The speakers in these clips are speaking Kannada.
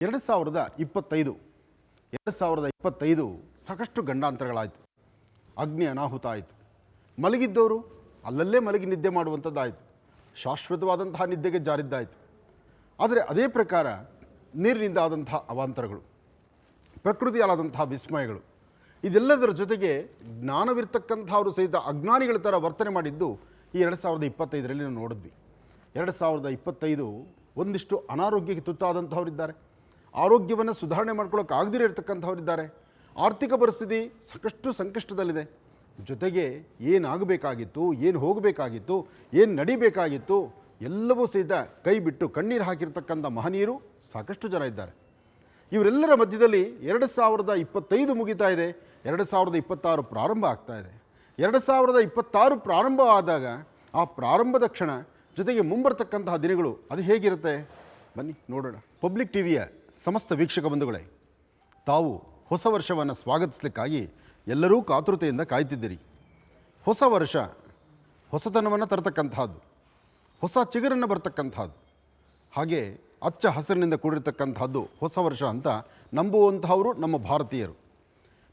2025 ಸಾಕಷ್ಟು ಗಂಡಾಂತರಗಳಾಯಿತು. ಅಗ್ನಿ ಅನಾಹುತ ಆಯಿತು. ಮಲಗಿದ್ದವರು ಅಲ್ಲಲ್ಲೇ ಮಲಗಿ ನಿದ್ದೆ ಮಾಡುವಂಥದ್ದಾಯಿತು. ಶಾಶ್ವತವಾದಂತಹ ನಿದ್ದೆಗೆ ಜಾರಿದ್ದಾಯಿತು. ಆದರೆ ಅದೇ ಪ್ರಕಾರ ನೀರಿನಿಂದ ಆದಂತಹ ಅವಾಂತರಗಳು, ಪ್ರಕೃತಿಯಾದಂತಹ ವಿಸ್ಮಯಗಳು, ಇದೆಲ್ಲದರ ಜೊತೆಗೆ ಜ್ಞಾನವಿರ್ತಕ್ಕಂಥವರು ಸಹಿತ ಅಜ್ಞಾನಿಗಳ ಥರ ವರ್ತನೆ ಮಾಡಿದ್ದು ಈ 2025ರಲ್ಲಿ ನಾವು ನೋಡಿದ್ವಿ. 2025 ಒಂದಿಷ್ಟು ಅನಾರೋಗ್ಯಕ್ಕೆ ತುತ್ತಾದಂಥವರಿದ್ದಾರೆ, ಆರೋಗ್ಯವನ್ನು ಸುಧಾರಣೆ ಮಾಡ್ಕೊಳ್ಳೋಕೆ ಆಗದಿರೋ ಇರ್ತಕ್ಕಂಥವರಿದ್ದಾರೆ, ಆರ್ಥಿಕ ಪರಿಸ್ಥಿತಿ ಸಾಕಷ್ಟು ಸಂಕಷ್ಟದಲ್ಲಿದೆ. ಜೊತೆಗೆ ಏನಾಗಬೇಕಾಗಿತ್ತು, ಏನು ಹೋಗಬೇಕಾಗಿತ್ತು, ಏನು ನಡಿಬೇಕಾಗಿತ್ತು ಎಲ್ಲವೂ ಸಹಿತ ಕೈ ಬಿಟ್ಟು ಕಣ್ಣೀರು ಹಾಕಿರ್ತಕ್ಕಂಥ ಮಹನೀಯರು ಸಾಕಷ್ಟು ಜನ ಇದ್ದಾರೆ. ಇವರೆಲ್ಲರ ಮಧ್ಯದಲ್ಲಿ 2025 ಮುಗಿತಾ ಇದೆ, 2026 ಪ್ರಾರಂಭ ಆಗ್ತಾ ಇದೆ. 2026 ಪ್ರಾರಂಭ ಆದಾಗ ಆ ಪ್ರಾರಂಭದ ಕ್ಷಣ ಜೊತೆಗೆ ಮುಂಬರ್ತಕ್ಕಂತಹ ದಿನಗಳು ಅದು ಹೇಗಿರುತ್ತೆ ಬನ್ನಿ ನೋಡೋಣ. ಪಬ್ಲಿಕ್ ಟಿವಿಯ ಸಮಸ್ತ ವೀಕ್ಷಕ ಬಂಧುಗಳೇ, ತಾವು ಹೊಸ ವರ್ಷವನ್ನು ಸ್ವಾಗತಿಸಲಿಕ್ಕಾಗಿ ಎಲ್ಲರೂ ಕಾತುರತೆಯಿಂದ ಕಾಯ್ತಿದ್ದೀರಿ. ಹೊಸ ವರ್ಷ ಹೊಸತನವನ್ನು ತರತಕ್ಕಂಥದ್ದು, ಹೊಸ ಚಿಗುರನ್ನು ಬರ್ತಕ್ಕಂಥದ್ದು, ಹಾಗೆ ಹಚ್ಚ ಹಸಿರಿನಿಂದ ಕೂಡಿರ್ತಕ್ಕಂಥದ್ದು ಹೊಸ ವರ್ಷ ಅಂತ ನಂಬುವಂತಹವರು ನಮ್ಮ ಭಾರತೀಯರು.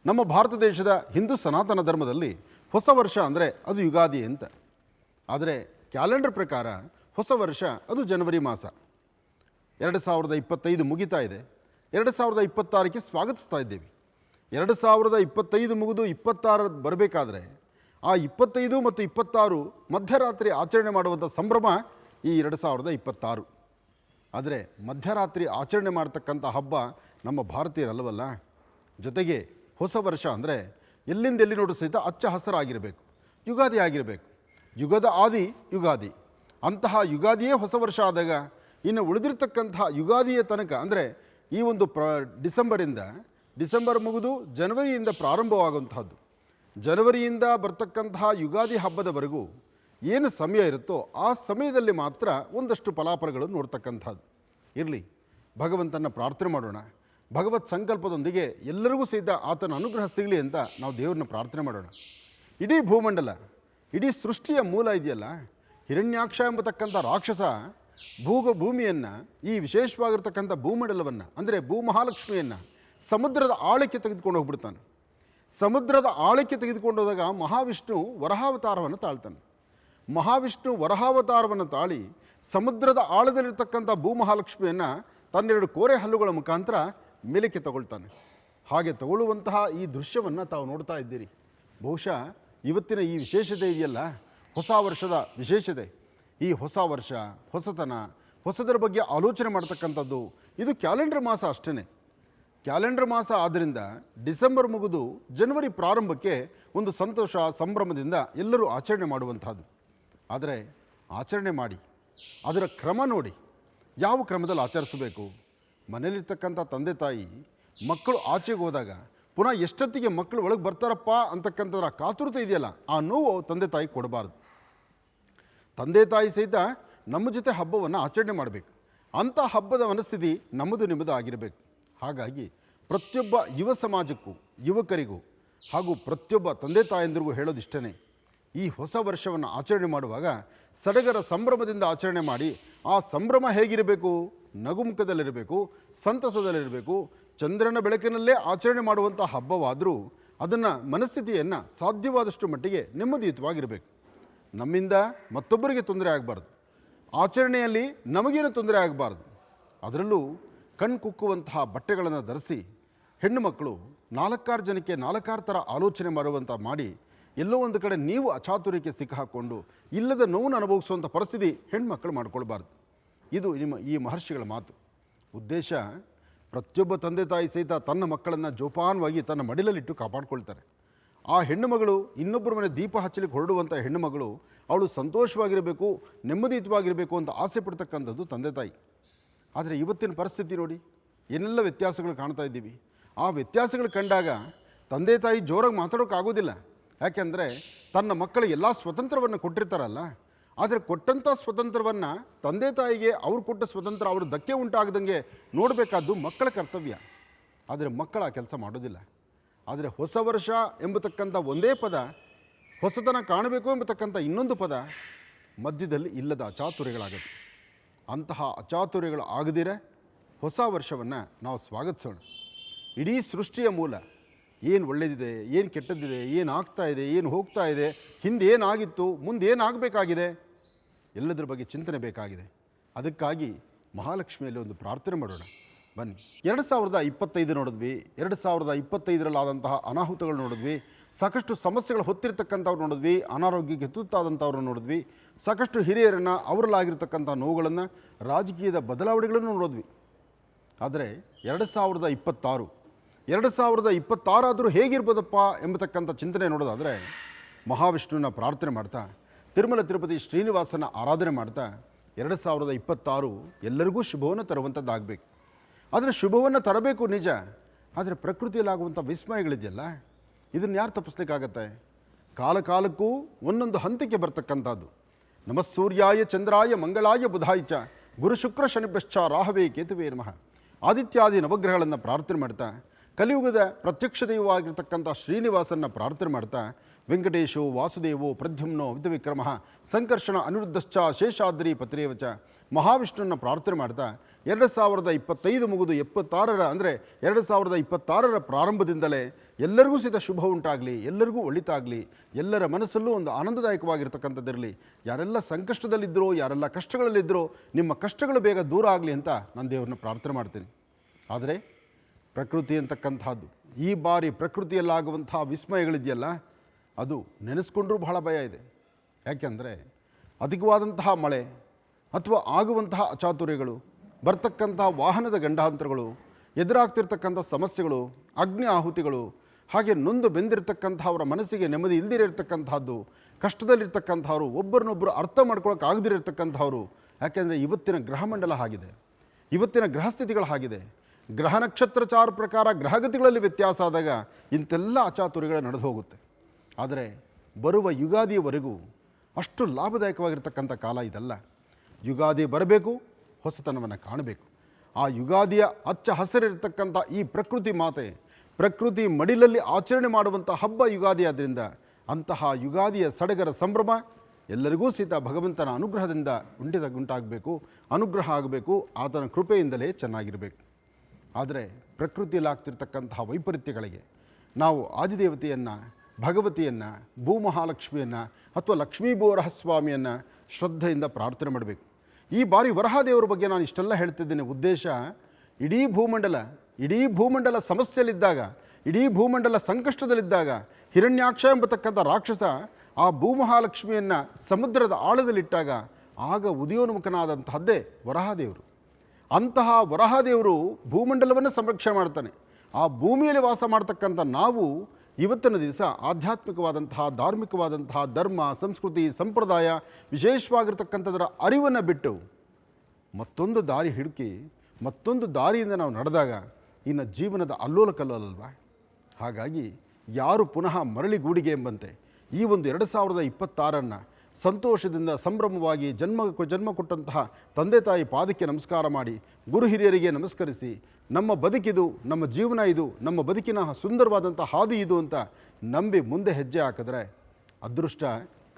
ನಮ್ಮ ಭಾರತ ದೇಶದ ಹಿಂದೂ ಸನಾತನ ಧರ್ಮದಲ್ಲಿ ಹೊಸ ವರ್ಷ ಅಂದರೆ ಅದು ಯುಗಾದಿ ಅಂತ. ಆದರೆ ಕ್ಯಾಲೆಂಡರ್ ಪ್ರಕಾರ ಹೊಸ ವರ್ಷ ಅದು ಜನವರಿ ಮಾಸ. 2025 ಮುಗಿತಾ ಇದೆ, 2026ಕ್ಕೆ ಸ್ವಾಗತಿಸ್ತಾ ಇದ್ದೇವೆ. 2025 ಮುಗಿದು 26 ಬರಬೇಕಾದ್ರೆ ಆ 25 ಮತ್ತು 26 ಮಧ್ಯರಾತ್ರಿ ಆಚರಣೆ ಮಾಡುವಂಥ ಸಂಭ್ರಮ ಈ 2026. ಆದರೆ ಮಧ್ಯರಾತ್ರಿ ಆಚರಣೆ ಮಾಡ್ತಕ್ಕಂಥ ಹಬ್ಬ ನಮ್ಮ ಭಾರತೀಯರಲ್ಲವಲ್ಲ. ಜೊತೆಗೆ ಹೊಸ ವರ್ಷ ಅಂದರೆ ಎಲ್ಲಿಂದ ಎಲ್ಲಿ ನೋಡು ಸಹಿತ ಹಚ್ಚ ಹಸರಾಗಿರಬೇಕು, ಯುಗಾದಿ ಆಗಿರಬೇಕು. ಯುಗದ ಆದಿ ಯುಗಾದಿ, ಅಂತಹ ಯುಗಾದಿಯೇ ಹೊಸ ವರ್ಷ ಆದಾಗ ಇನ್ನು ಉಳಿದಿರ್ತಕ್ಕಂತಹ ಯುಗಾದಿಯ ತನಕ ಅಂದರೆ ಈ ಒಂದು ಡಿಸೆಂಬರ್ ಮುಗಿದು ಜನವರಿಯಿಂದ ಪ್ರಾರಂಭವಾಗುವಂತಹದ್ದು, ಜನವರಿಯಿಂದ ಬರ್ತಕ್ಕಂತಹ ಯುಗಾದಿ ಹಬ್ಬದವರೆಗೂ ಏನು ಸಮಯ ಇರುತ್ತೋ ಆ ಸಮಯದಲ್ಲಿ ಮಾತ್ರ ಒಂದಷ್ಟು ಫಲಾಫಲಗಳನ್ನು ನೋಡ್ತಕ್ಕಂಥದ್ದು. ಇರಲಿ, ಭಗವಂತನ ಪ್ರಾರ್ಥನೆ ಮಾಡೋಣ. ಭಗವತ್ ಸಂಕಲ್ಪದೊಂದಿಗೆ ಎಲ್ಲರಿಗೂ ಸಹಿತ ಆತನ ಅನುಗ್ರಹ ಸಿಗಲಿ ಅಂತ ನಾವು ದೇವ್ರನ್ನ ಪ್ರಾರ್ಥನೆ ಮಾಡೋಣ. ಇಡೀ ಭೂಮಂಡಲ, ಇಡೀ ಸೃಷ್ಟಿಯ ಮೂಲ ಇದೆಯಲ್ಲ, ಹಿರಣ್ಯಾಕ್ಷ ಎಂಬತಕ್ಕಂಥ ರಾಕ್ಷಸ ಭೂಮಿಯನ್ನು, ಈ ವಿಶೇಷವಾಗಿರ್ತಕ್ಕಂಥ ಭೂಮಂಡಲವನ್ನು ಅಂದರೆ ಭೂಮಹಾಲಕ್ಷ್ಮಿಯನ್ನು ಸಮುದ್ರದ ಆಳಕ್ಕೆ ತೆಗೆದುಕೊಂಡು ಹೋಗ್ಬಿಡ್ತಾನೆ. ಸಮುದ್ರದ ಆಳಕ್ಕೆ ತೆಗೆದುಕೊಂಡು ಹೋದಾಗ ಮಹಾವಿಷ್ಣು ವರಹಾವತಾರವನ್ನು ತಾಳ್ತಾನೆ. ಮಹಾವಿಷ್ಣು ವರಹಾವತಾರವನ್ನು ತಾಳಿ ಸಮುದ್ರದ ಆಳದಲ್ಲಿರ್ತಕ್ಕಂಥ ಭೂಮಹಾಲಕ್ಷ್ಮಿಯನ್ನು ತನ್ನೆರಡು ಕೋರೆ ಹಲ್ಲುಗಳ ಮುಖಾಂತರ ಮೇಲಕ್ಕೆ ತಗೊಳ್ತಾನೆ. ಹಾಗೆ ತಗೊಳ್ಳುವಂತಹ ಈ ದೃಶ್ಯವನ್ನು ತಾವು ನೋಡ್ತಾ ಇದ್ದೀರಿ. ಬಹುಶಃ ಇವತ್ತಿನ ಈ ವಿಶೇಷತೆ ಇದೆಯಲ್ಲ, ಹೊಸ ವರ್ಷದ ವಿಶೇಷತೆ, ಈ ಹೊಸ ವರ್ಷ, ಹೊಸತನ, ಹೊಸದರ ಬಗ್ಗೆ ಆಲೋಚನೆ ಮಾಡ್ತಕ್ಕಂಥದ್ದು ಇದು ಕ್ಯಾಲೆಂಡರ್ ಮಾಸ ಅಷ್ಟೇ. ಕ್ಯಾಲೆಂಡರ್ ಮಾಸ ಆದ್ದರಿಂದ ಡಿಸೆಂಬರ್ ಮುಗಿದು ಜನವರಿ ಪ್ರಾರಂಭಕ್ಕೆ ಒಂದು ಸಂತೋಷ ಸಂಭ್ರಮದಿಂದ ಎಲ್ಲರೂ ಆಚರಣೆ ಮಾಡುವಂಥದ್ದು. ಆದರೆ ಆಚರಣೆ ಮಾಡಿ ಅದರ ಕ್ರಮ ನೋಡಿ, ಯಾವ ಕ್ರಮದಲ್ಲಿ ಆಚರಿಸಬೇಕು. ಮನೇಲಿರ್ತಕ್ಕಂಥ ತಂದೆ ತಾಯಿ ಮಕ್ಕಳು ಆಚೆಗೆ ಹೋದಾಗ ಪುನಃ ಎಷ್ಟೊತ್ತಿಗೆ ಮಕ್ಕಳು ಒಳಗೆ ಬರ್ತಾರಪ್ಪ ಅಂತಕ್ಕಂಥದ್ರ ಕಾತುರತೆ ಇದೆಯಲ್ಲ, ಆ ನೋವು ತಂದೆ ತಾಯಿ ಕೊಡಬಾರ್ದು. ತಂದೆ ತಾಯಿ ಸಹಿತ ನಮ್ಮ ಜೊತೆ ಹಬ್ಬವನ್ನು ಆಚರಣೆ ಮಾಡಬೇಕು. ಅಂಥ ಹಬ್ಬದ ಮನಸ್ಥಿತಿ ನಿಮ್ಮದು ಆಗಿರಬೇಕು. ಹಾಗಾಗಿ ಪ್ರತಿಯೊಬ್ಬ ಯುವ ಸಮಾಜಕ್ಕೂ, ಯುವಕರಿಗೂ ಹಾಗೂ ಪ್ರತಿಯೊಬ್ಬ ತಂದೆ ತಾಯಂದಿರಿಗೂ ಹೇಳೋದಿಷ್ಟೇ, ಈ ಹೊಸ ವರ್ಷವನ್ನು ಆಚರಣೆ ಮಾಡುವಾಗ ಸಡಗರ ಸಂಭ್ರಮದಿಂದ ಆಚರಣೆ ಮಾಡಿ. ಆ ಸಂಭ್ರಮ ಹೇಗಿರಬೇಕು? ನಗುಮುಖದಲ್ಲಿರಬೇಕು, ಸಂತಸದಲ್ಲಿರಬೇಕು. ಚಂದ್ರನ ಬೆಳಕಿನಲ್ಲೇ ಆಚರಣೆ ಮಾಡುವಂಥ ಹಬ್ಬವಾದರೂ ಅದನ್ನು ಮನಸ್ಥಿತಿಯನ್ನು ಸಾಧ್ಯವಾದಷ್ಟು ಮಟ್ಟಿಗೆ ನೆಮ್ಮದಿಯುತವಾಗಿರಬೇಕು. ನಮ್ಮಿಂದ ಮತ್ತೊಬ್ಬರಿಗೆ ತೊಂದರೆ ಆಗಬಾರ್ದು, ಆಚರಣೆಯಲ್ಲಿ ನಮಗೇನು ತೊಂದರೆ ಆಗಬಾರ್ದು. ಅದರಲ್ಲೂ ಕಣ್ಣು ಕುಕ್ಕುವಂತಹ ಬಟ್ಟೆಗಳನ್ನು ಧರಿಸಿ ಹೆಣ್ಣು ಮಕ್ಕಳು 4 ಜನಕ್ಕೆ 4 ಥರ ಆಲೋಚನೆ ಮಾಡಿ ಎಲ್ಲೋ ಒಂದು ಕಡೆ ನೀವು ಅಚಾತುರ್ಯಕ್ಕೆ ಸಿಕ್ಕಾಕ್ಕೊಂಡು ಇಲ್ಲದ ನೋವನ್ನು ಅನುಭವಿಸುವಂಥ ಪರಿಸ್ಥಿತಿ ಹೆಣ್ಮಕ್ಕಳು ಮಾಡ್ಕೊಳ್ಬಾರ್ದು. ಇದು ಈ ಮಹರ್ಷಿಗಳ ಮಾತು. ಉದ್ದೇಶ, ಪ್ರತಿಯೊಬ್ಬ ತಂದೆ ತಾಯಿ ಸಹಿತ ತನ್ನ ಮಕ್ಕಳನ್ನು ಜೋಪಾನವಾಗಿ ತನ್ನ ಮಡಿಲಲ್ಲಿಟ್ಟು ಕಾಪಾಡ್ಕೊಳ್ತಾರೆ. ಆ ಹೆಣ್ಣು ಮಗಳು ಇನ್ನೊಬ್ಬರ ಮನೆ ದೀಪ ಹಚ್ಚಲಿಕ್ಕೆ ಹೊರಡುವಂಥ ಹೆಣ್ಣು ಮಗಳು ಅವಳು ಸಂತೋಷವಾಗಿರಬೇಕು, ನೆಮ್ಮದಿಯುತವಾಗಿರಬೇಕು ಅಂತ ಆಸೆ ಪಡ್ತಕ್ಕಂಥದ್ದು ತಂದೆ ತಾಯಿ. ಆದರೆ ಇವತ್ತಿನ ಪರಿಸ್ಥಿತಿ ನೋಡಿ, ಏನೆಲ್ಲ ವ್ಯತ್ಯಾಸಗಳು ಕಾಣ್ತಾ ಇದ್ದೀವಿ. ಆ ವ್ಯತ್ಯಾಸಗಳು ಕಂಡಾಗ ತಂದೆ ತಾಯಿ ಜೋರಾಗಿ ಮಾತಾಡೋಕ್ಕಾಗೋದಿಲ್ಲ. ಯಾಕೆಂದರೆ ತನ್ನ ಮಕ್ಕಳಿಗೆ ಎಲ್ಲ ಸ್ವತಂತ್ರವನ್ನು ಕೊಟ್ಟಿರ್ತಾರಲ್ಲ, ಆದರೆ ಕೊಟ್ಟಂಥ ಸ್ವತಂತ್ರವನ್ನು ತಂದೆ ತಾಯಿಗೆ ಅವ್ರು ಕೊಟ್ಟ ಸ್ವತಂತ್ರ ಅವರು ಧಕ್ಕೆ ಉಂಟಾಗದಂಗೆ ನೋಡಬೇಕಾದ್ದು ಮಕ್ಕಳ ಕರ್ತವ್ಯ. ಆದರೆ ಮಕ್ಕಳ ಕೆಲಸ ಮಾಡೋದಿಲ್ಲ. ಆದರೆ ಹೊಸ ವರ್ಷ ಎಂಬತಕ್ಕಂಥ ಒಂದೇ ಪದ, ಹೊಸತನ ಕಾಣಬೇಕು ಎಂಬತಕ್ಕಂಥ ಇನ್ನೊಂದು ಪದ ಮಧ್ಯದಲ್ಲಿ ಇಲ್ಲದ ಅಚಾತುರ್ಯಗಳಾಗುತ್ತೆ. ಅಂತಹ ಅಚಾತುರ್ಯಗಳು ಆಗದಿರ ಹೊಸ ವರ್ಷವನ್ನು ನಾವು ಸ್ವಾಗತಿಸೋಣ. ಇಡೀ ಸೃಷ್ಟಿಯ ಮೂಲ ಏನು ಒಳ್ಳೆಯದಿದೆ, ಏನು ಕೆಟ್ಟದ್ದಿದೆ, ಏನು ಆಗ್ತಾ ಇದೆ, ಏನು ಹೋಗ್ತಾ ಇದೆ, ಹಿಂದೆ ಏನಾಗಿತ್ತು, ಮುಂದೆ ಏನಾಗಬೇಕಾಗಿದೆ, ಎಲ್ಲದರ ಬಗ್ಗೆ ಚಿಂತನೆ ಬೇಕಾಗಿದೆ. ಅದಕ್ಕಾಗಿ ಮಹಾಲಕ್ಷ್ಮಿಯಲ್ಲಿ ಒಂದು ಪ್ರಾರ್ಥನೆ ಮಾಡೋಣ ಬನ್ನಿ. 2025 ನೋಡಿದ್ವಿ. 2025ರಲ್ಲಾದಂತಹ ಅನಾಹುತಗಳು ನೋಡಿದ್ವಿ. ಸಾಕಷ್ಟು ಸಮಸ್ಯೆಗಳು ಹೊತ್ತಿರ್ತಕ್ಕಂಥವ್ರು ನೋಡಿದ್ವಿ. ಅನಾರೋಗ್ಯಕ್ಕೆ ತುತ್ತಾದಂಥವ್ರು ನೋಡಿದ್ವಿ. ಸಾಕಷ್ಟು ಹಿರಿಯರನ್ನು ಅವರಲ್ಲಾಗಿರ್ತಕ್ಕಂಥ ನೋವುಗಳನ್ನು, ರಾಜಕೀಯದ ಬದಲಾವಣೆಗಳನ್ನು ನೋಡಿದ್ವಿ. ಆದರೆ 2026 ಆದರೂ ಹೇಗಿರ್ಬೋದಪ್ಪ ಎಂಬತಕ್ಕಂಥ ಚಿಂತನೆ ನೋಡೋದಾದರೆ, ಮಹಾವಿಷ್ಣುವಿನ ಪ್ರಾರ್ಥನೆ ಮಾಡ್ತಾ, ತಿರುಮಲ ತಿರುಪತಿ ಶ್ರೀನಿವಾಸನ ಆರಾಧನೆ ಮಾಡ್ತಾ 2026 ಎಲ್ಲರಿಗೂ ಶುಭವನ್ನು ತರುವಂಥದ್ದಾಗಬೇಕು. ಆದರೆ ಶುಭವನ್ನು ತರಬೇಕು ನಿಜ, ಆದರೆ ಪ್ರಕೃತಿಯಲ್ಲಾಗುವಂಥ ವಿಸ್ಮಯಗಳಿದೆಯಲ್ಲ, ಇದನ್ನು ಯಾರು ತಪ್ಪಿಸ್ಲಿಕ್ಕಾಗತ್ತೆ? ಕಾಲಕ್ಕೂ ಒಂದೊಂದು ಹಂತಕ್ಕೆ ಬರ್ತಕ್ಕಂಥದ್ದು. ನಮಃ ಸೂರ್ಯಾಯ ಚಂದ್ರಾಯ ಮಂಗಳಾಯ ಬುಧಾಯ ಚ ಗುರು ಶುಕ್ರ ಶನಿಭ್ಯಶ್ಚ ರಾಹವೇ ಕೇತುವೇ ನಮಃ ಆದಿತ್ಯಾದಿ ನವಗ್ರಹಗಳನ್ನು ಪ್ರಾರ್ಥನೆ ಮಾಡ್ತಾ, ಕಲಿಯುಗದ ಪ್ರತ್ಯಕ್ಷ ದೈವವಾಗಿರ್ತಕ್ಕಂಥ ಶ್ರೀನಿವಾಸನ ಪ್ರಾರ್ಥನೆ ಮಾಡ್ತಾ, ವೆಂಕಟೇಶೋ ವಾಸುದೇವೋ ಪ್ರದ್ಯುಮ್ನೋ ವಿದ್ಯವಿಕ್ರಮ ಸಂಕರ್ಷಣ ಅನಿರುದ್ಧಶ್ಚ ಶೇಷಾದ್ರಿ ಪತ್ರೇವಚ ಮಹಾವಿಷ್ಣುವನ್ನ ಪ್ರಾರ್ಥನೆ ಮಾಡ್ತಾ 2025 ಮುಗಿದು 76 ಅಂದರೆ 2026 ಪ್ರಾರಂಭದಿಂದಲೇ ಎಲ್ಲರಿಗೂ ಸಹಿತ ಶುಭ ಉಂಟಾಗಲಿ, ಎಲ್ಲರಿಗೂ ಒಳಿತಾಗಲಿ, ಎಲ್ಲರ ಮನಸ್ಸಲ್ಲೂ ಒಂದು ಆನಂದದಾಯಕವಾಗಿರ್ತಕ್ಕಂಥದ್ದಿರಲಿ. ಯಾರೆಲ್ಲ ಸಂಕಷ್ಟದಲ್ಲಿದ್ದರೋ, ಯಾರೆಲ್ಲ ಕಷ್ಟಗಳಲ್ಲಿದ್ದರೋ, ನಿಮ್ಮ ಕಷ್ಟಗಳು ಬೇಗ ದೂರ ಆಗಲಿ ಅಂತ ನಾನು ದೇವ್ರನ್ನ ಪ್ರಾರ್ಥನೆ ಮಾಡ್ತೀನಿ. ಆದರೆ ಪ್ರಕೃತಿ ಅಂತಕ್ಕಂಥದ್ದು, ಈ ಬಾರಿ ಪ್ರಕೃತಿಯಲ್ಲಾಗುವಂಥ ವಿಸ್ಮಯಗಳಿದೆಯಲ್ಲ, ಅದು ನೆನೆಸ್ಕೊಂಡ್ರೂ ಬಹಳ ಭಯ ಇದೆ. ಯಾಕೆಂದರೆ ಅಧಿಕವಾದಂತಹ ಮಳೆ ಅಥವಾ ಆಗುವಂತಹ ಅಚಾತುರ್ಯಗಳು, ಬರ್ತಕ್ಕಂಥ ವಾಹನದ ಗಂಡಾಂತರಗಳು, ಎದುರಾಗ್ತಿರ್ತಕ್ಕಂಥ ಸಮಸ್ಯೆಗಳು, ಅಗ್ನಿ ಆಹುತಿಗಳು, ಹಾಗೆ ನೊಂದು ಬೆಂದಿರತಕ್ಕಂಥ ಅವರ ಮನಸ್ಸಿಗೆ ನೆಮ್ಮದಿ ಇಲ್ದಿರತಕ್ಕಂಥದ್ದು, ಕಷ್ಟದಲ್ಲಿರ್ತಕ್ಕಂಥವ್ರು, ಒಬ್ಬರನ್ನೊಬ್ಬರು ಅರ್ಥ ಮಾಡ್ಕೊಳಕ್ಕಾಗದಿರತಕ್ಕಂಥವ್ರು. ಯಾಕೆಂದರೆ ಇವತ್ತಿನ ಗ್ರಹಮಂಡಲ ಆಗಿದೆ, ಇವತ್ತಿನ ಗ್ರಹಸ್ಥಿತಿಗಳು ಆಗಿದೆ. ಗ್ರಹ ನಕ್ಷತ್ರಚಾರ ಪ್ರಕಾರ ಗ್ರಹಗತಿಗಳಲ್ಲಿ ವ್ಯತ್ಯಾಸ ಆದಾಗ ಇಂತೆಲ್ಲ ಅಚಾತುರ್ಯಗಳು ನಡೆದು ಹೋಗುತ್ತೆ. ಆದರೆ ಬರುವ ಯುಗಾದಿಯವರೆಗೂ ಅಷ್ಟು ಲಾಭದಾಯಕವಾಗಿರ್ತಕ್ಕಂಥ ಕಾಲ ಇದಲ್ಲ. ಯುಗಾದಿ ಬರಬೇಕು, ಹೊಸತನವನ್ನು ಕಾಣಬೇಕು. ಆ ಯುಗಾದಿಯ ಹಚ್ಚ ಹಸಿರಿರ್ತಕ್ಕಂಥ ಈ ಪ್ರಕೃತಿ ಮಾತೆ, ಪ್ರಕೃತಿ ಮಡಿಲಲ್ಲಿ ಆಚರಣೆ ಮಾಡುವಂಥ ಹಬ್ಬ ಯುಗಾದಿ. ಆದ್ದರಿಂದ ಅಂತಹ ಯುಗಾದಿಯ ಸಡಗರ ಸಂಭ್ರಮ ಎಲ್ಲರಿಗೂ ಸಹಿತ ಭಗವಂತನ ಅನುಗ್ರಹದಿಂದ ಉಂಟಾಗಬೇಕು, ಅನುಗ್ರಹ ಆಗಬೇಕು, ಆತನ ಕೃಪೆಯಿಂದಲೇ ಚೆನ್ನಾಗಿರಬೇಕು. ಆದರೆ ಪ್ರಕೃತಿಯಲ್ಲಾಗ್ತಿರ್ತಕ್ಕಂತಹ ವೈಪರೀತ್ಯಗಳಿಗೆ ನಾವು ಆದಿದೇವತೆಯನ್ನು, ಭಗವತಿಯನ್ನು, ಭೂಮಹಾಲಕ್ಷ್ಮಿಯನ್ನು ಅಥವಾ ಲಕ್ಷ್ಮೀ ಬೋರಹಸ್ವಾಮಿಯನ್ನು ಶ್ರದ್ಧೆಯಿಂದ ಪ್ರಾರ್ಥನೆ ಮಾಡಬೇಕು. ಈ ಬಾರಿ ವರಹಾದೇವರ ಬಗ್ಗೆ ನಾನು ಇಷ್ಟೆಲ್ಲ ಹೇಳ್ತಿದ್ದೇನೆ. ಉದ್ದೇಶ, ಇಡೀ ಭೂಮಂಡಲ ಸಮಸ್ಯೆಯಲ್ಲಿದ್ದಾಗ, ಇಡೀ ಭೂಮಂಡಲ ಸಂಕಷ್ಟದಲ್ಲಿದ್ದಾಗ ಹಿರಣ್ಯಾಕ್ಷ ಎಂಬತಕ್ಕಂಥ ರಾಕ್ಷಸ ಆ ಭೂಮಹಾಲಕ್ಷ್ಮಿಯನ್ನು ಸಮುದ್ರದ ಆಳದಲ್ಲಿಟ್ಟಾಗ ಆಗ ಉದಯೋನ್ಮುಖನಾದಂತಹದ್ದೇ ವರಹಾದೇವರು. ಅಂತಹ ವರಹಾದೇವರು ಭೂಮಂಡಲವನ್ನು ಸಂರಕ್ಷಣೆ ಮಾಡ್ತಾನೆ. ಆ ಭೂಮಿಯಲ್ಲಿ ವಾಸ ಮಾಡ್ತಕ್ಕಂಥ ನಾವು ಇವತ್ತಿನ ದಿವಸ ಆಧ್ಯಾತ್ಮಿಕವಾದಂತಹ, ಧಾರ್ಮಿಕವಾದಂತಹ ಧರ್ಮ, ಸಂಸ್ಕೃತಿ, ಸಂಪ್ರದಾಯ, ವಿಶೇಷವಾಗಿರ್ತಕ್ಕಂಥದ್ರ ಅರಿವನ್ನು ಬಿಟ್ಟು ಮತ್ತೊಂದು ದಾರಿ ಹುಡುಕಿ ಮತ್ತೊಂದು ದಾರಿಯಿಂದ ನಾವು ನಡೆದಾಗ ಇನ್ನು ಜೀವನದ ಅಲ್ಲೋಲ ಕಲ್ಲೋಲಲ್ವಾ? ಹಾಗಾಗಿ ಯಾರು ಪುನಃ ಮರಳಿ ಗೂಡಿಗೆ ಎಂಬಂತೆ ಈ ಒಂದು 2026 ಸಂತೋಷದಿಂದ ಸಂಭ್ರಮವಾಗಿ ಜನ್ಮ ಕೊಟ್ಟಂತಹ ತಂದೆ ತಾಯಿ ಪಾದಕ್ಕೆ ನಮಸ್ಕಾರ ಮಾಡಿ, ಗುರು ಹಿರಿಯರಿಗೆ ನಮಸ್ಕರಿಸಿ, ನಮ್ಮ ಬದುಕಿದು, ನಮ್ಮ ಜೀವನ ಇದು, ನಮ್ಮ ಬದುಕಿನ ಸುಂದರವಾದಂಥ ಹಾದಿ ಇದು ಅಂತ ನಂಬಿ ಮುಂದೆ ಹೆಜ್ಜೆ ಹಾಕಿದ್ರೆ ಅದೃಷ್ಟ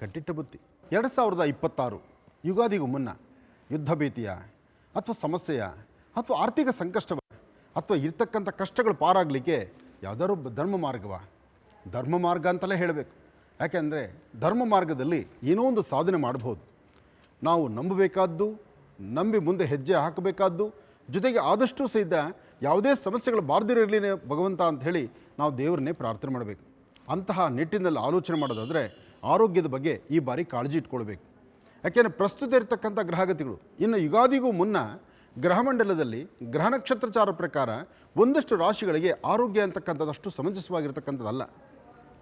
ಕಟ್ಟಿಟ್ಟ ಬುತ್ತಿ. 2026 ಯುಗಾದಿಗೂ ಮುನ್ನ ಯುದ್ಧ ಭೀತಿಯ ಅಥವಾ ಸಮಸ್ಯೆಯ ಅಥವಾ ಆರ್ಥಿಕ ಸಂಕಷ್ಟವ ಅಥವಾ ಇರ್ತಕ್ಕಂಥ ಕಷ್ಟಗಳು ಪಾರಾಗಲಿಕ್ಕೆ ಯಾವುದಾದ್ರು ಧರ್ಮ ಮಾರ್ಗ ಅಂತಲೇ ಹೇಳಬೇಕು. ಯಾಕೆಂದರೆ ಧರ್ಮ ಮಾರ್ಗದಲ್ಲಿ ಏನೋ ಒಂದು ಸಾಧನೆ ಮಾಡ್ಬೋದು. ನಾವು ನಂಬಬೇಕಾದ್ದು, ನಂಬಿ ಮುಂದೆ ಹೆಜ್ಜೆ ಹಾಕಬೇಕಾದ್ದು, ಜೊತೆಗೆ ಆದಷ್ಟು ಸಹಿತ ಯಾವುದೇ ಸಮಸ್ಯೆಗಳು ಬಾರ್ದಿರಲಿ ಭಗವಂತ ಅಂಥೇಳಿ ನಾವು ದೇವರನ್ನೇ ಪ್ರಾರ್ಥನೆ ಮಾಡಬೇಕು. ಅಂತಹ ನಿಟ್ಟಿನಲ್ಲಿ ಆಲೋಚನೆ ಮಾಡೋದಾದರೆ ಆರೋಗ್ಯದ ಬಗ್ಗೆ ಈ ಬಾರಿ ಕಾಳಜಿ ಇಟ್ಕೊಳ್ಬೇಕು. ಯಾಕೆಂದರೆ ಪ್ರಸ್ತುತ ಇರತಕ್ಕಂಥ ಗ್ರಹಗತಿಗಳು, ಇನ್ನು ಯುಗಾದಿಗೂ ಮುನ್ನ ಗ್ರಹಮಂಡಲದಲ್ಲಿ ಗ್ರಹ ನಕ್ಷತ್ರಚಾರ ಪ್ರಕಾರ ಒಂದಷ್ಟು ರಾಶಿಗಳಿಗೆ ಆರೋಗ್ಯ ಅಂತಕ್ಕಂಥದ್ದು ಅಷ್ಟು ಸಮಂಜಸವಾಗಿರ್ತಕ್ಕಂಥದ್ದಲ್ಲ.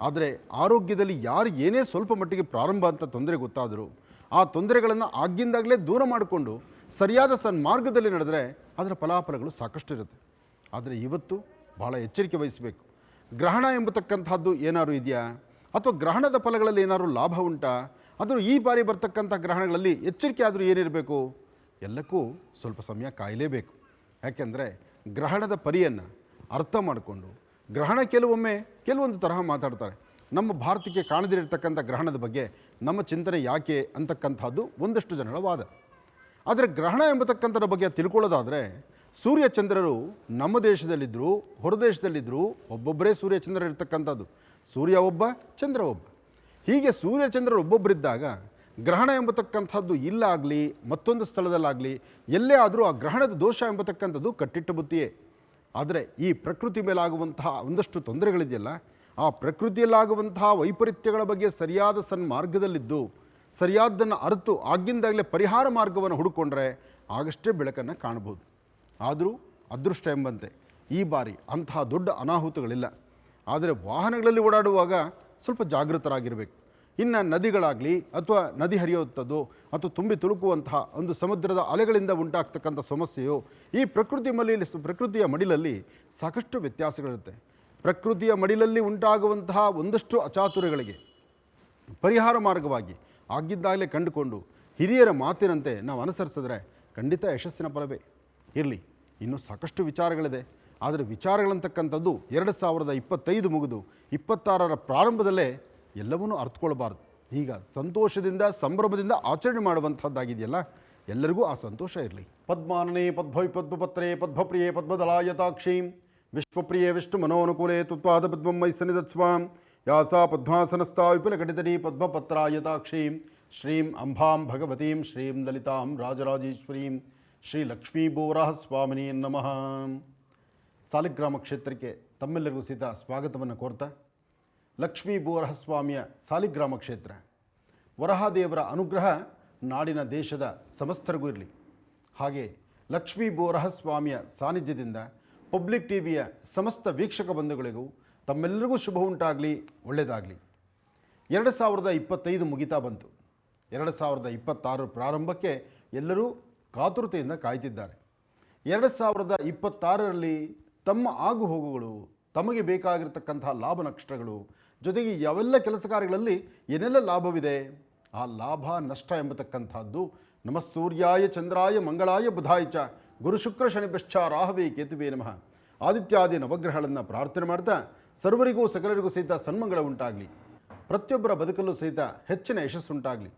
ಆದರೆ ಆರೋಗ್ಯದಲ್ಲಿ ಯಾರು ಏನೇ ಸ್ವಲ್ಪ ಮಟ್ಟಿಗೆ ಪ್ರಾರಂಭ ಅಂತ ತೊಂದರೆ ಗೊತ್ತಾದರೂ ಆ ತೊಂದರೆಗಳನ್ನು ಆಗಿಂದಾಗಲೇ ದೂರ ಮಾಡಿಕೊಂಡು ಸರಿಯಾದ ಸನ್ಮಾರ್ಗದಲ್ಲಿ ನಡೆದರೆ ಅದರ ಫಲಾಫಲಗಳು ಸಾಕಷ್ಟು ಇರುತ್ತೆ. ಆದರೆ ಇವತ್ತು ಭಾಳ ಎಚ್ಚರಿಕೆ ವಹಿಸಬೇಕು. ಗ್ರಹಣ ಎಂಬತಕ್ಕಂಥದ್ದು ಏನಾದ್ರು ಇದೆಯಾ, ಅಥವಾ ಗ್ರಹಣದ ಫಲಗಳಲ್ಲಿ ಏನಾದ್ರು ಲಾಭ ಉಂಟಾ, ಅದು ಈ ಬಾರಿ ಬರ್ತಕ್ಕಂಥ ಗ್ರಹಣಗಳಲ್ಲಿ ಎಚ್ಚರಿಕೆ ಆದರೂ ಏನಿರಬೇಕು? ಎಲ್ಲಕ್ಕೂ ಸ್ವಲ್ಪ ಸಮಯ ಕಾಯಲೇಬೇಕು. ಯಾಕೆಂದರೆ ಗ್ರಹಣದ ಪರಿಯನ್ನು ಅರ್ಥ ಮಾಡಿಕೊಂಡು, ಗ್ರಹಣ ಕೆಲವೊಂದು ತರಹ ಮಾತಾಡ್ತಾರೆ. ನಮ್ಮ ಭಾರತಕ್ಕೆ ಕಾಣದಿರತಕ್ಕಂಥ ಗ್ರಹಣದ ಬಗ್ಗೆ ನಮ್ಮ ಚಿಂತನೆ ಯಾಕೆ ಅಂತಕ್ಕಂಥದ್ದು ಒಂದಷ್ಟು ಜನರ ವಾದ. ಆದರೆ ಗ್ರಹಣ ಎಂಬತಕ್ಕಂಥದ್ರ ಬಗ್ಗೆ ತಿಳ್ಕೊಳ್ಳೋದಾದರೆ ಸೂರ್ಯಚಂದ್ರರು ನಮ್ಮ ದೇಶದಲ್ಲಿದ್ದರು, ಹೊರದೇಶದಲ್ಲಿದ್ದರು, ಒಬ್ಬೊಬ್ಬರೇ ಸೂರ್ಯಚಂದ್ರ ಇರ್ತಕ್ಕಂಥದ್ದು. ಸೂರ್ಯ ಒಬ್ಬ, ಚಂದ್ರ ಒಬ್ಬ. ಹೀಗೆ ಸೂರ್ಯಚಂದ್ರರು ಒಬ್ಬೊಬ್ಬರಿದ್ದಾಗ ಗ್ರಹಣ ಎಂಬತಕ್ಕಂಥದ್ದು ಇಲ್ಲಾಗಲಿ ಮತ್ತೊಂದು ಸ್ಥಳದಲ್ಲಾಗಲಿ ಎಲ್ಲೇ ಆದರೂ ಆ ಗ್ರಹಣದ ದೋಷ ಎಂಬತಕ್ಕಂಥದ್ದು ಕಟ್ಟಿಟ್ಟ ಬುತ್ತಿಯೇ. ಆದರೆ ಈ ಪ್ರಕೃತಿ ಮೇಲಾಗುವಂತಹ ಒಂದಷ್ಟು ತೊಂದರೆಗಳಿದೆಯಲ್ಲ, ಆ ಪ್ರಕೃತಿಯಲ್ಲಾಗುವಂತಹ ವೈಪರೀತ್ಯಗಳ ಬಗ್ಗೆ ಸರಿಯಾದ ಸನ್ಮಾರ್ಗದಲ್ಲಿದ್ದು ಸರಿಯಾದ್ದನ್ನು ಅರಿತು ಆಗಿಂದಾಗಲೇ ಪರಿಹಾರ ಮಾರ್ಗವನ್ನು ಹುಡುಕೊಂಡ್ರೆ ಆಗಷ್ಟೇ ಬೆಳಕನ್ನು ಕಾಣಬಹುದು. ಆದರೂ ಅದೃಷ್ಟ ಎಂಬಂತೆ ಈ ಬಾರಿ ಅಂತಹ ದೊಡ್ಡ ಅನಾಹುತಗಳಿಲ್ಲ. ಆದರೆ ವಾಹನಗಳಲ್ಲಿ ಓಡಾಡುವಾಗ ಸ್ವಲ್ಪ ಜಾಗೃತರಾಗಿರಬೇಕು. ಇನ್ನು ನದಿಗಳಾಗಲಿ ಅಥವಾ ನದಿ ಹರಿಯುವಂಥದ್ದು ಅಥವಾ ತುಂಬಿ ತುಳುಕುವಂತಹ ಒಂದು ಸಮುದ್ರದ ಅಲೆಗಳಿಂದ ಉಂಟಾಗ್ತಕ್ಕಂಥ ಸಮಸ್ಯೆಯು ಈ ಪ್ರಕೃತಿಯ ಮಡಿಲಲ್ಲಿ ಸಾಕಷ್ಟು ವ್ಯತ್ಯಾಸಗಳಿರುತ್ತೆ. ಪ್ರಕೃತಿಯ ಮಡಿಲಲ್ಲಿ ಉಂಟಾಗುವಂತಹ ಒಂದಷ್ಟು ಅಚಾತುರ್ಯಗಳಿಗೆ ಪರಿಹಾರ ಮಾರ್ಗವಾಗಿ ಆಗಿದ್ದಾಗಲೇ ಕಂಡುಕೊಂಡು ಹಿರಿಯರ ಮಾತಿನಂತೆ ನಾವು ಅನುಸರಿಸಿದ್ರೆ ಖಂಡಿತ ಯಶಸ್ಸಿನ ಫಲವೇ. ಇರಲಿ, ಇನ್ನೂ ಸಾಕಷ್ಟು ವಿಚಾರಗಳಿದೆ. ಆದರೆ ವಿಚಾರಗಳಂತಕ್ಕಂಥದ್ದು 2025 ಮುಗಿದು 26ರ ಪ್ರಾರಂಭದಲ್ಲೇ ಎಲ್ಲವನ್ನೂ ಅರ್ಥಕೊಳ್ಬಾರ್ದು. ಈಗ ಸಂತೋಷದಿಂದ ಸಂಭ್ರಮದಿಂದ ಆಚರಣೆ ಮಾಡುವಂಥದ್ದಾಗಿದೆಯಲ್ಲ, ಎಲ್ಲರಿಗೂ ಆ ಸಂತೋಷ ಇರಲಿ. ಪದ್ಮಾನನೇ ಪದ್ಭವಿ ಪದ್ಮಪತ್ರೇ ಪದ್ಮಪ್ರಿಯೇ ಪದ್ಮದಲಾಯತಾಕ್ಷೀಂ ವಿಶ್ವಪ್ರಿಯೇ ವಿಷ್ಣು ಮನೋನುಕೂಲೇ ತುತ್ಪಾದ ಪದ್ಮಂ ಮೈ ಸನ್ನಿಧತ್ಸ್ವಾಂ ಯಾಸಾ ಪದ್ಮಾಸನಸ್ಥಾ ವಿಪುಲಕಟಿತರೀ ಪದ್ಮಪತ್ರಾಯತಾಕ್ಷೀಂ ಶ್ರೀಂ ಅಂಬಾಂ ಭಗವತೀಂ ಶ್ರೀಂ ಲಲಿತಾಂ ರಾಜರಾಜೇಶ್ವರೀಂ ಶ್ರೀ ಲಕ್ಷ್ಮೀಬೋರಹ ಸ್ವಾಮಿನೇ ನಮಃ. ಸಾಲಿಗ್ರಾಮ ಕ್ಷೇತ್ರಕ್ಕೆ ತಮ್ಮೆಲ್ಲರಿಗೂ ಸಹಿತ ಸ್ವಾಗತವನ್ನು ಕೋರ್ತಾ, ಲಕ್ಷ್ಮೀ ಬೋರಹ ಸ್ವಾಮಿಯ ಸಾಲಿಗ್ರಾಮ ಕ್ಷೇತ್ರ ವರಹಾದೇವರ ಅನುಗ್ರಹ ನಾಡಿನ ದೇಶದ ಸಮಸ್ತರಿಗೂ ಇರಲಿ. ಹಾಗೆ ಲಕ್ಷ್ಮೀ ಬೋರಹ ಸ್ವಾಮಿಯ ಸಾನ್ನಿಧ್ಯದಿಂದ ಪಬ್ಲಿಕ್ ಟಿವಿಯ ಸಮಸ್ತ ವೀಕ್ಷಕ ಬಂಧುಗಳಿಗೂ ತಮ್ಮೆಲ್ಲರಿಗೂ ಶುಭ ಉಂಟಾಗಲಿ, ಒಳ್ಳೆಯದಾಗಲಿ. 2025 ಮುಗಿತಾ ಬಂತು. 2026 ಪ್ರಾರಂಭಕ್ಕೆ ಎಲ್ಲರೂ ಕಾತುರತೆಯಿಂದ ಕಾಯ್ತಿದ್ದಾರೆ. 2026ರಲ್ಲಿ ತಮ್ಮ ಆಗು ಹೋಗುಗಳು, ತಮಗೆ ಬೇಕಾಗಿರ್ತಕ್ಕಂತಹ ಲಾಭ ನಷ್ಟಗಳು, ಜೊತೆಗೆ ಯಾವೆಲ್ಲ ಕೆಲಸ ಕಾರ್ಯಗಳಲ್ಲಿ ಏನೆಲ್ಲ ಲಾಭವಿದೆ, ಆ ಲಾಭ ನಷ್ಟ ಎಂಬತಕ್ಕಂಥದ್ದು ನಮಃ ಸೂರ್ಯಾಯ ಚಂದ್ರಾಯ ಮಂಗಳಾಯ ಬುಧಾಯ ಚ ಗುರು ಶುಕ್ರ ಶನಿಭ್ಯಶ್ಚ ರಾಹವೇ ಕೇತುವೇ ನಮಃ ಆದಿತ್ಯಾದಿ ನವಗ್ರಹಗಳನ್ನು ಪ್ರಾರ್ಥನೆ ಮಾಡ್ತಾ ಸರ್ವರಿಗೂ ಸಕಲರಿಗೂ ಸಹಿತ ಸನ್ಮಂಗಳ ಉಂಟಾಗಲಿ. ಪ್ರತಿಯೊಬ್ಬರ ಬದುಕಲ್ಲೂ ಸಹಿತ ಹೆಚ್ಚಿನ ಯಶಸ್ಸುಂಟಾಗಲಿ.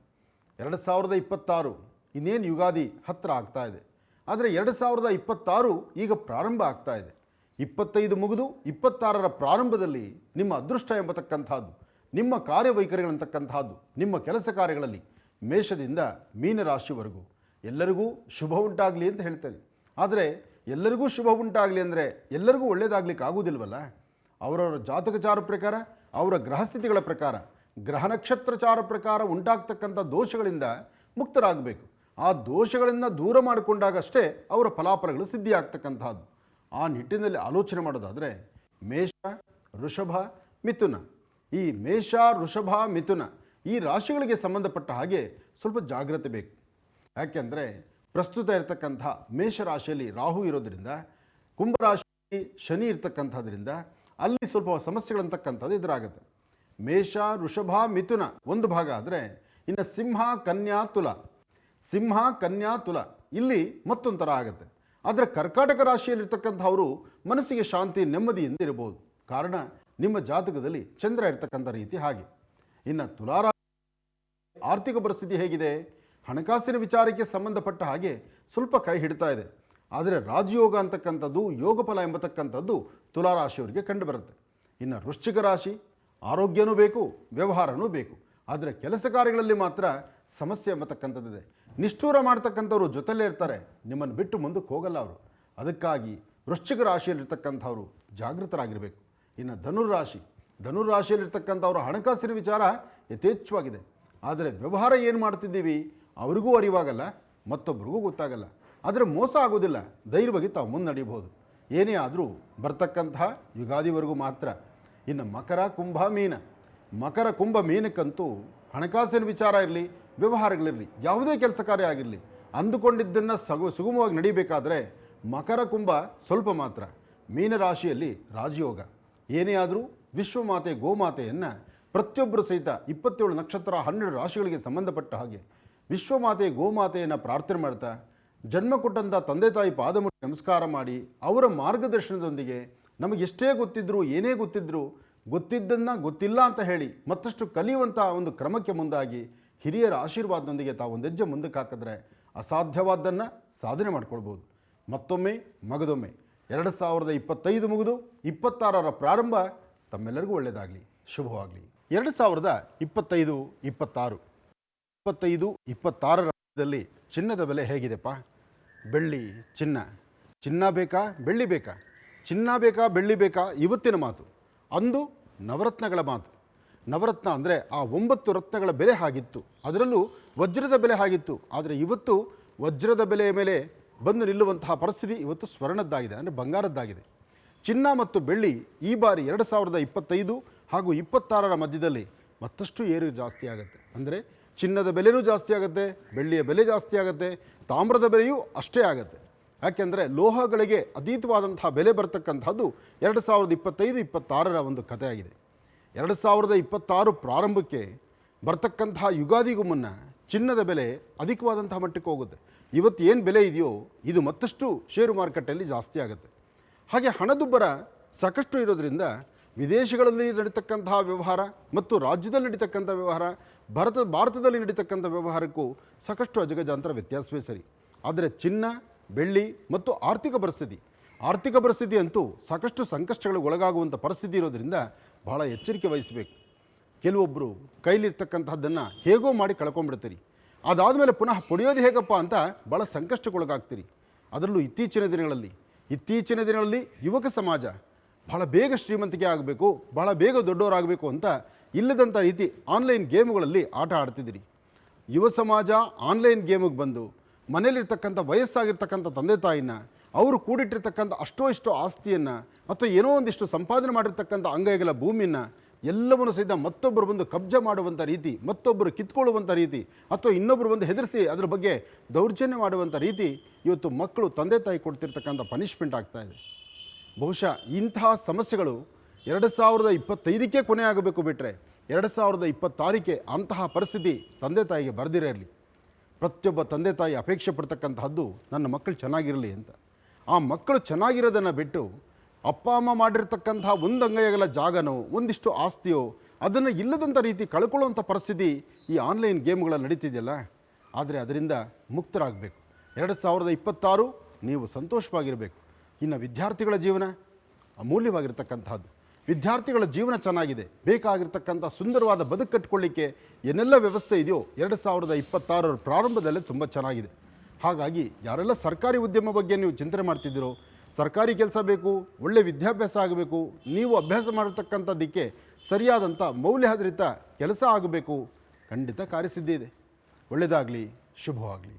2026 ಇನ್ನೇನು ಯುಗಾದಿ ಹತ್ತಿರ ಆಗ್ತಾ ಇದೆ. ಆದರೆ 2026 ಈಗ ಪ್ರಾರಂಭ ಆಗ್ತಾ ಇದೆ. 25 ಮುಗಿದು 26ರ ಪ್ರಾರಂಭದಲ್ಲಿ ನಿಮ್ಮ ಅದೃಷ್ಟ ಎಂಬತಕ್ಕಂಥದ್ದು, ನಿಮ್ಮ ಕಾರ್ಯವೈಖರಿಗಳಂತಕ್ಕಂಥದ್ದು, ನಿಮ್ಮ ಕೆಲಸ ಕಾರ್ಯಗಳಲ್ಲಿ ಮೇಷದಿಂದ ಮೀನರಾಶಿವರೆಗೂ ಎಲ್ಲರಿಗೂ ಶುಭ ಉಂಟಾಗಲಿ ಅಂತ ಹೇಳ್ತೇನೆ. ಆದರೆ ಎಲ್ಲರಿಗೂ ಶುಭ ಉಂಟಾಗಲಿ ಅಂದರೆ ಎಲ್ಲರಿಗೂ ಒಳ್ಳೆಯದಾಗಲಿಕ್ಕೆ ಆಗುವುದಿಲ್ವಲ್ಲ. ಅವರವರ ಜಾತಕಚಾರ ಪ್ರಕಾರ, ಅವರ ಗ್ರಹಸ್ಥಿತಿಗಳ ಪ್ರಕಾರ, ಗ್ರಹ ನಕ್ಷತ್ರಚಾರ ಪ್ರಕಾರ ಉಂಟಾಗ್ತಕ್ಕಂಥ ದೋಷಗಳಿಂದ ಮುಕ್ತರಾಗಬೇಕು. ಆ ದೋಷಗಳನ್ನು ದೂರ ಮಾಡಿಕೊಂಡಾಗಷ್ಟೇ ಅವರ ಫಲಾಫಲಗಳು ಸಿದ್ಧಿಯಾಗ್ತಕ್ಕಂಥದ್ದು. ಆ ನಿಟ್ಟಿನಲ್ಲಿ ಆಲೋಚನೆ ಮಾಡೋದಾದರೆ ಮೇಷ, ವೃಷಭ, ಮಿಥುನ, ಈ ಮೇಷ, ವೃಷಭ, ಮಿಥುನ ಈ ರಾಶಿಗಳಿಗೆ ಸಂಬಂಧಪಟ್ಟ ಹಾಗೆ ಸ್ವಲ್ಪ ಜಾಗ್ರತೆ ಬೇಕು. ಯಾಕೆಂದರೆ ಪ್ರಸ್ತುತ ಇರತಕ್ಕಂಥ ಮೇಷರಾಶಿಯಲ್ಲಿ ರಾಹು ಇರೋದ್ರಿಂದ, ಕುಂಭರಾಶಿಯಲ್ಲಿ ಶನಿ ಇರ್ತಕ್ಕಂಥದ್ರಿಂದ ಅಲ್ಲಿ ಸ್ವಲ್ಪ ಸಮಸ್ಯೆಗಳಂತಕ್ಕಂಥದ್ದು ಎದುರಾಗುತ್ತೆ. ಮೇಷ, ವೃಷಭ, ಮಿಥುನ ಒಂದು ಭಾಗ ಆದರೆ ಇನ್ನು ಸಿಂಹ, ಕನ್ಯಾ, ತುಲ, ಸಿಂಹ, ಕನ್ಯಾ, ತುಲ ಇಲ್ಲಿ ಮತ್ತೊಂದು ಥರ ಆಗುತ್ತೆ. ಆದರೆ ಕರ್ಕಾಟಕ ರಾಶಿಯಲ್ಲಿರ್ತಕ್ಕಂಥವರು ಮನಸ್ಸಿಗೆ ಶಾಂತಿ, ನೆಮ್ಮದಿಯಿಂದ ಇರಬಹುದು. ಕಾರಣ ನಿಮ್ಮ ಜಾತಕದಲ್ಲಿ ಚಂದ್ರ ಇರ್ತಕ್ಕಂಥ ರೀತಿ ಹಾಗೆ. ಇನ್ನು ತುಲಾರಾಶಿ ಆರ್ಥಿಕ ಪರಿಸ್ಥಿತಿ ಹೇಗಿದೆ? ಹಣಕಾಸಿನ ವಿಚಾರಕ್ಕೆ ಸಂಬಂಧಪಟ್ಟ ಹಾಗೆ ಸ್ವಲ್ಪ ಕೈ ಹಿಡ್ತಾ ಇದೆ. ಆದರೆ ರಾಜಯೋಗ ಅಂತಕ್ಕಂಥದ್ದು, ಯೋಗಫಲ ಎಂಬತಕ್ಕಂಥದ್ದು ತುಲಾರಾಶಿಯವರಿಗೆ ಕಂಡುಬರುತ್ತೆ. ಇನ್ನು ವೃಶ್ಚಿಕ ರಾಶಿ ಆರೋಗ್ಯನೂ ಬೇಕು, ವ್ಯವಹಾರನೂ ಬೇಕು. ಆದರೆ ಕೆಲಸ ಕಾರ್ಯಗಳಲ್ಲಿ ಮಾತ್ರ ಸಮಸ್ಯೆ ಎಂಬತಕ್ಕಂಥದ್ದಿದೆ. ನಿಷ್ಠೂರ ಮಾಡ್ತಕ್ಕಂಥವ್ರು ಜೊತೆಲೇ ಇರ್ತಾರೆ, ನಿಮ್ಮನ್ನು ಬಿಟ್ಟು ಮುಂದಕ್ಕೆ ಹೋಗಲ್ಲ ಅವರು. ಅದಕ್ಕಾಗಿ ವೃಶ್ಚಿಕ ರಾಶಿಯಲ್ಲಿರ್ತಕ್ಕಂಥವ್ರು ಜಾಗೃತರಾಗಿರಬೇಕು. ಇನ್ನು ಧನುರಾಶಿಯಲ್ಲಿರ್ತಕ್ಕಂಥವ್ರ ಹಣಕಾಸಿನ ವಿಚಾರ ಯಥೇಚ್ಛವಾಗಿದೆ. ಆದರೆ ವ್ಯವಹಾರ ಏನು ಮಾಡ್ತಿದ್ದೀವಿ ಅವರಿಗೂ ಅರಿವಾಗಲ್ಲ, ಮತ್ತೊಬ್ಬರಿಗೂ ಗೊತ್ತಾಗಲ್ಲ. ಆದರೆ ಮೋಸ ಆಗೋದಿಲ್ಲ, ಧೈರ್ಯವಾಗಿ ತಾವು ಮುನ್ನಡೆಯಬಹುದು. ಏನೇ ಆದರೂ ಬರ್ತಕ್ಕಂತಹ ಯುಗಾದಿವರೆಗೂ ಮಾತ್ರ. ಇನ್ನು ಮಕರ, ಕುಂಭ, ಮೀನ, ಮಕರ, ಕುಂಭ, ಮೀನಕ್ಕಂತೂ ಹಣಕಾಸಿನ ವಿಚಾರ ಇರಲಿ, ವ್ಯವಹಾರಗಳಿರಲಿ, ಯಾವುದೇ ಕೆಲಸ ಕಾರ್ಯ ಆಗಿರಲಿ, ಅಂದುಕೊಂಡಿದ್ದನ್ನು ಸುಗಮವಾಗಿ ನಡೀಬೇಕಾದ್ರೆ ಮಕರ, ಕುಂಭ ಸ್ವಲ್ಪ ಮಾತ್ರ. ಮೀನರಾಶಿಯಲ್ಲಿ ರಾಜಯೋಗ. ಏನೇ ಆದರೂ ವಿಶ್ವಮಾತೆ ಗೋಮಾತೆಯನ್ನು ಪ್ರತಿಯೊಬ್ಬರು ಸಹಿತ 27 ನಕ್ಷತ್ರ 12 ರಾಶಿಗಳಿಗೆ ಸಂಬಂಧಪಟ್ಟ ಹಾಗೆ ವಿಶ್ವಮಾತೆ ಗೋಮಾತೆಯನ್ನು ಪ್ರಾರ್ಥನೆ ಮಾಡ್ತಾ, ಜನ್ಮ ಕೊಟ್ಟಂಥ ತಂದೆ ತಾಯಿ ಪಾದ ಮುಟ್ಟಿ ನಮಸ್ಕಾರ ಮಾಡಿ ಅವರ ಮಾರ್ಗದರ್ಶನದೊಂದಿಗೆ ನಮಗೆ ಎಷ್ಟೇ ಗೊತ್ತಿದ್ದರೂ ಏನೇ ಗೊತ್ತಿದ್ದರೂ ಗೊತ್ತಿದ್ದನ್ನು ಗೊತ್ತಿಲ್ಲ ಅಂತ ಹೇಳಿ ಮತ್ತಷ್ಟು ಕಲಿಯುವಂಥ ಒಂದು ಕ್ರಮಕ್ಕೆ ಮುಂದಾಗಿ ಹಿರಿಯರ ಆಶೀರ್ವಾದದೊಂದಿಗೆ ತಾವು ಒಂದು ಹೆಜ್ಜೆ ಮುಂದಕ್ಕೆ ಹಾಕಿದ್ರೆ ಅಸಾಧ್ಯವಾದ್ದನ್ನು ಸಾಧನೆ ಮಾಡ್ಕೊಳ್ಬೋದು. ಮತ್ತೊಮ್ಮೆ ಮಗದೊಮ್ಮೆ 2025 ಮುಗಿದು 26ರ ಪ್ರಾರಂಭ ತಮ್ಮೆಲ್ಲರಿಗೂ ಒಳ್ಳೆಯದಾಗಲಿ, ಶುಭವಾಗಲಿ. 2025 26 26ರಲ್ಲಿ ಚಿನ್ನದ ಬೆಲೆ ಹೇಗಿದೆಪ್ಪ? ಬೆಳ್ಳಿ, ಚಿನ್ನ ಬೇಕಾ ಬೆಳ್ಳಿ ಬೇಕಾ? ಚಿನ್ನ ಬೇಕಾ ಬೆಳ್ಳಿ ಬೇಕಾ ಇವತ್ತಿನ ಮಾತು. ಅಂದು ನವರತ್ನಗಳ ಮಾತು. ನವರತ್ನ ಅಂದರೆ ಆ 9 ರತ್ನಗಳ ಬೆಲೆ ಆಗಿತ್ತು, ಅದರಲ್ಲೂ ವಜ್ರದ ಬೆಲೆ ಆಗಿತ್ತು. ಆದರೆ ಇವತ್ತು ವಜ್ರದ ಬೆಲೆಯ ಮೇಲೆ ಬಂದು ನಿಲ್ಲುವಂತಹ ಪರಿಸ್ಥಿತಿ ಇವತ್ತು ಸ್ವರ್ಣದ್ದಾಗಿದೆ, ಅಂದರೆ ಬಂಗಾರದ್ದಾಗಿದೆ. ಚಿನ್ನ ಮತ್ತು ಬೆಳ್ಳಿ ಈ ಬಾರಿ 2025 ಹಾಗೂ 26ರ ಮಧ್ಯದಲ್ಲಿ ಮತ್ತಷ್ಟು ಏರು ಜಾಸ್ತಿ ಆಗುತ್ತೆ. ಅಂದರೆ ಚಿನ್ನದ ಬೆಲೆಯೂ ಜಾಸ್ತಿ ಆಗುತ್ತೆ, ಬೆಳ್ಳಿಯ ಬೆಲೆ ಜಾಸ್ತಿ ಆಗುತ್ತೆ, ತಾಮ್ರದ ಬೆಲೆಯೂ ಅಷ್ಟೇ ಆಗುತ್ತೆ. ಯಾಕೆಂದರೆ ಲೋಹಗಳಿಗೆ ಅತೀತವಾದಂತಹ ಬೆಲೆ ಬರ್ತಕ್ಕಂಥದ್ದು 2025-26ರ ಒಂದು ಕಥೆಯಾಗಿದೆ. 2026 ಪ್ರಾರಂಭಕ್ಕೆ ಬರ್ತಕ್ಕಂತಹ ಯುಗಾದಿಗೂ ಮುನ್ನ ಚಿನ್ನದ ಬೆಲೆ ಅಧಿಕವಾದಂತಹ ಮಟ್ಟಕ್ಕೆ ಹೋಗುತ್ತೆ. ಇವತ್ತು ಏನು ಬೆಲೆ ಇದೆಯೋ ಇದು ಮತ್ತಷ್ಟು ಷೇರು ಮಾರುಕಟ್ಟೆಯಲ್ಲಿ ಜಾಸ್ತಿ ಆಗುತ್ತೆ. ಹಾಗೆ ಹಣದುಬ್ಬರ ಸಾಕಷ್ಟು ಇರೋದರಿಂದ ವಿದೇಶಗಳಲ್ಲಿ ನಡೀತಕ್ಕಂತಹ ವ್ಯವಹಾರ ಮತ್ತು ರಾಜ್ಯದಲ್ಲಿ ನಡೀತಕ್ಕಂಥ ವ್ಯವಹಾರ, ಭಾರತದಲ್ಲಿ ನಡೀತಕ್ಕಂಥ ವ್ಯವಹಾರಕ್ಕೂ ಸಾಕಷ್ಟು ಅಜಗಜಾಂತರ ವ್ಯತ್ಯಾಸವೇ ಸರಿ. ಆದರೆ ಚಿನ್ನ, ಬೆಳ್ಳಿ ಮತ್ತು ಆರ್ಥಿಕ ಪರಿಸ್ಥಿತಿ ಅಂತೂ ಸಾಕಷ್ಟು ಸಂಕಷ್ಟಗಳಿಗೆ ಒಳಗಾಗುವಂಥ ಪರಿಸ್ಥಿತಿ ಇರೋದರಿಂದ ಬಹಳ ಎಚ್ಚರಿಕೆ ವಹಿಸಬೇಕು. ಕೆಲವೊಬ್ಬರು ಕೈಲಿರ್ತಕ್ಕಂಥದ್ದನ್ನು ಹೇಗೋ ಮಾಡಿ ಕಳ್ಕೊಂಡ್ಬಿಡ್ತೀರಿ, ಅದಾದಮೇಲೆ ಪುನಃ ಪಡೆಯೋದು ಹೇಗಪ್ಪ ಅಂತ ಭಾಳ ಸಂಕಷ್ಟಕ್ಕೊಳಗಾಗ್ತೀರಿ. ಅದರಲ್ಲೂ ಇತ್ತೀಚಿನ ದಿನಗಳಲ್ಲಿ ಯುವಕ ಸಮಾಜ ಬಹಳ ಬೇಗ ಶ್ರೀಮಂತಿಕೆ ಆಗಬೇಕು, ಬಹಳ ಬೇಗ ದೊಡ್ಡವರಾಗಬೇಕು ಅಂತ ಇಲ್ಲದಂಥ ರೀತಿ ಆನ್ಲೈನ್ ಗೇಮುಗಳಲ್ಲಿ ಆಟ ಆಡ್ತಿದ್ದೀರಿ. ಯುವ ಸಮಾಜ ಆನ್ಲೈನ್ ಗೇಮಿಗೆ ಬಂದು ಮನೇಲಿರ್ತಕ್ಕಂಥ ವಯಸ್ಸಾಗಿರ್ತಕ್ಕಂಥ ತಂದೆ ತಾಯಿನ, ಅವರು ಕೂಡಿಟ್ಟಿರ್ತಕ್ಕಂಥ ಇಷ್ಟೋ ಆಸ್ತಿಯನ್ನು ಅಥವಾ ಏನೋ ಒಂದಿಷ್ಟು ಸಂಪಾದನೆ ಮಾಡಿರ್ತಕ್ಕಂಥ ಅಂಗೈಗಳ ಭೂಮಿಯನ್ನು ಎಲ್ಲವನ್ನು ಸಹಿತ ಮತ್ತೊಬ್ಬರು ಬಂದು ಕಬ್ಜಾ ಮಾಡುವಂಥ ರೀತಿ, ಮತ್ತೊಬ್ಬರು ಕಿತ್ಕೊಳ್ಳುವಂಥ ರೀತಿ, ಅಥವಾ ಇನ್ನೊಬ್ಬರು ಬಂದು ಹೆದರಿಸಿ ಅದರ ಬಗ್ಗೆ ದೌರ್ಜನ್ಯ ಮಾಡುವಂಥ ರೀತಿ ಇವತ್ತು ಮಕ್ಕಳು ತಂದೆ ತಾಯಿ ಕೊಡ್ತಿರ್ತಕ್ಕಂಥ ಪನಿಷ್ಮೆಂಟ್ ಆಗ್ತಾಯಿದೆ. ಬಹುಶಃ ಇಂತಹ ಸಮಸ್ಯೆಗಳು 2025ಕ್ಕೆ ಕೊನೆ ಆಗಬೇಕು ಬಿಟ್ಟರೆ 2026ಕ್ಕೆ ಅಂತಹ ಪರಿಸ್ಥಿತಿ ತಂದೆ ತಾಯಿಗೆ ಬರೆದಿರಲಿ. ಪ್ರತಿಯೊಬ್ಬ ತಂದೆ ತಾಯಿ ಅಪೇಕ್ಷೆ ಪಡ್ತಕ್ಕಂತಹದ್ದು ನನ್ನ ಮಕ್ಕಳು ಚೆನ್ನಾಗಿರಲಿ ಅಂತ. ಆ ಮಕ್ಕಳು ಚೆನ್ನಾಗಿರೋದನ್ನು ಬಿಟ್ಟು ಅಪ್ಪ ಅಮ್ಮ ಮಾಡಿರ್ತಕ್ಕಂತಹ ಒಂದು ಅಂಗೈಗಳ ಜಾಗನೋ ಒಂದಿಷ್ಟು ಆಸ್ತಿಯೋ ಅದನ್ನು ಇಲ್ಲದಂಥ ರೀತಿ ಕಳ್ಕೊಳ್ಳುವಂಥ ಪರಿಸ್ಥಿತಿ ಈ ಆನ್ಲೈನ್ ಗೇಮ್ಗಳಲ್ಲಿ ನಡೀತಿದೆಯಲ್ಲ. ಆದರೆ ಅದರಿಂದ ಮುಕ್ತರಾಗಬೇಕು. 2026 ನೀವು ಸಂತೋಷವಾಗಿರಬೇಕು. ಇನ್ನು ವಿದ್ಯಾರ್ಥಿಗಳ ಜೀವನ ಅಮೂಲ್ಯವಾಗಿರ್ತಕ್ಕಂಥದ್ದು. ವಿದ್ಯಾರ್ಥಿಗಳ ಜೀವನ ಚೆನ್ನಾಗಿದೆ, ಬೇಕಾಗಿರ್ತಕ್ಕಂಥ ಸುಂದರವಾದ ಬದುಕು ಕಟ್ಕೊಳ್ಳಿಕ್ಕೆ ಏನೆಲ್ಲ ವ್ಯವಸ್ಥೆ ಇದೆಯೋ 2026ರ ಪ್ರಾರಂಭದಲ್ಲೇ ತುಂಬ ಚೆನ್ನಾಗಿದೆ. ಹಾಗಾಗಿ ಯಾರೆಲ್ಲ ಸರ್ಕಾರಿ ಉದ್ಯಮ ಬಗ್ಗೆ ನೀವು ಚಿಂತನೆ ಮಾಡ್ತಿದ್ದೀರೋ, ಸರ್ಕಾರಿ ಕೆಲಸ ಬೇಕು, ಒಳ್ಳೆ ವಿದ್ಯಾಭ್ಯಾಸ ಆಗಬೇಕು, ನೀವು ಅಭ್ಯಾಸ ಮಾಡಿರ್ತಕ್ಕಂಥದ್ದಕ್ಕೆ ಸರಿಯಾದಂಥ ಮೌಲ್ಯಾಧಾರಿತ ಕೆಲಸ ಆಗಬೇಕು, ಖಂಡಿತ ಕಾರ್ಯಸಿದ್ಧಿ ಇದೆ. ಒಳ್ಳೆಯದಾಗಲಿ, ಶುಭವಾಗಲಿ.